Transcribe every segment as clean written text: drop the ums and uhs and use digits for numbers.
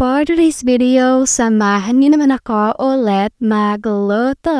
For today's video, samahan niyo naman ako ulit magluto.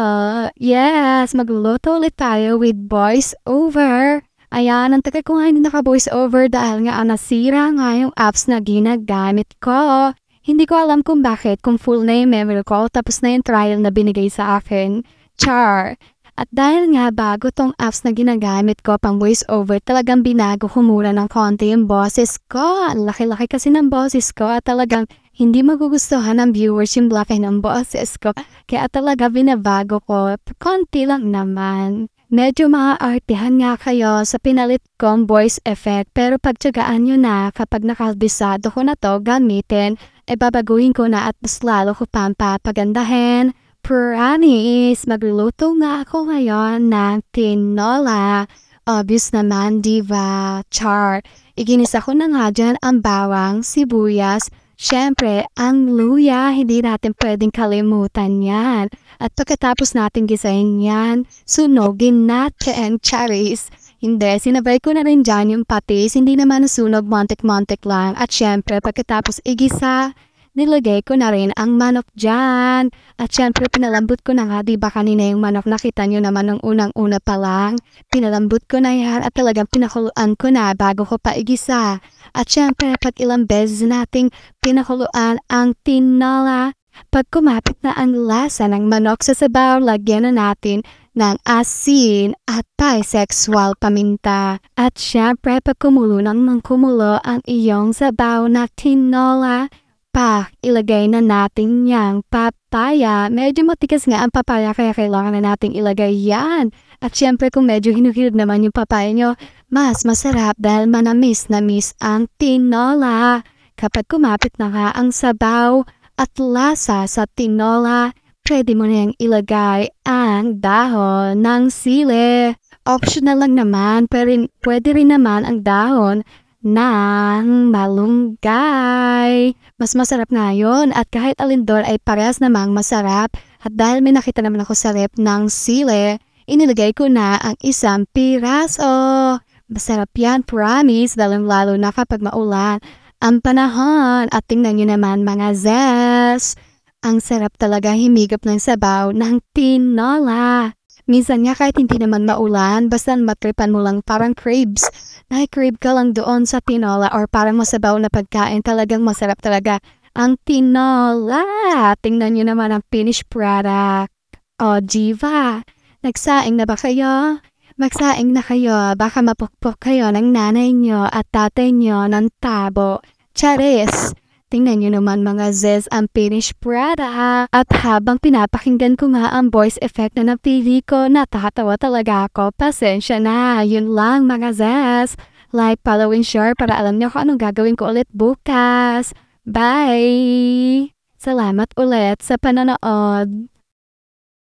Yes, magluto ulit tayo with voice over. Ayan, ang tagal ko nga hindi naka-voice over dahil nga nasira nga yung apps na ginagamit ko. Hindi ko alam kung bakit, kung full na yung memory ko, tapos na yung trial na binigay sa akin. Char! At dahil nga bago tong apps na ginagamit ko pang voice over, talagang binago ko muna ng konti yung boses ko. Ang laki-laki kasi ng boses ko at talagang hindi magugustuhan ng viewers yung laki ng boses ko. Kaya talaga binabago ko. Konti lang naman. Medyo maaartihan nga kayo sa pinalit kong voice effect, pero pagtyagaan nyo na kapag nakabisado ko na to gamitin, babaguhin ko na at mas lalo ko pang papagandahin. Promise, magluluto nga ako ngayon ng tinola. Obvious naman, diva? Char. Iginisa ko na nga dyan ang bawang, sibuyas, syempre, ang luya. Hindi natin pwedeng kalimutan yan. At pagkatapos natin gisahin yan, sunogin natin, charis. Hindi, sinabay ko na rin dyan yung patis. Hindi naman nasunog, montik-montik lang. At syempre, pagkatapos igisa, nilagay ko na rin ang manok dyan. At syempre, pinalambot ko na nga, diba kanina yung manok, nakita nyo naman ng unang-una pa lang. Pinalambot ko na yan at talagang pinakuluan ko na bago ko pa igisa. At syempre, pag ilang beses nating pinakuluan ang tinola, pag kumapit na ang lasa ng manok sa sabaw, lagyan na natin ng asin at bisexual paminta. At syempre, pag kumulo ng kumulo ang iyong sabaw na tinola, ilagay na natin yang papaya. Medyo matigas nga ang papaya kaya kailangan na nating ilagay yan. At syempre kung medyo hinuhilod naman yung papaya nyo, mas masarap dahil manamis na miss ang tinola. Kapag kumapit na nga ang sabaw at lasa sa tinola, pwede mo na yung ilagay ang dahon ng sili. Optional lang naman, pero pwede rin naman ang dahon ng malunggay. Mas masarap nga yun at kahit alin doon ay parehas namang masarap. At dahil may nakita naman ako sa rep ng sili, inilagay ko na ang isang piraso. Masarap yan, promise, lalo na kapag maulan ang panahon. At tingnan nyo naman mga zes, ang sarap talaga himigop ng sabaw ng tinola. Minsan nga kahit hindi naman maulan, basta matripan mo lang parang crabs. Crave ka lang doon sa tinola or parang masabaw na pagkain. Talagang masarap talaga ang tinola. Tingnan nyo naman ang finished product. O, diva, nagsaing na ba kayo? Magsaing na kayo. Baka mapukpok kayo ng nanay nyo at tatay nyo ng tabo. Charis! Tingnan nyo naman mga zes ang finished product. At habang pinapakinggan ko nga ang voice effect na napili ko, natatawa talaga ako. Pasensya na. Yun lang mga zes. Like, follow, and share para alam nyo kung anong gagawin ko ulit bukas. Bye! Salamat ulit sa panonood.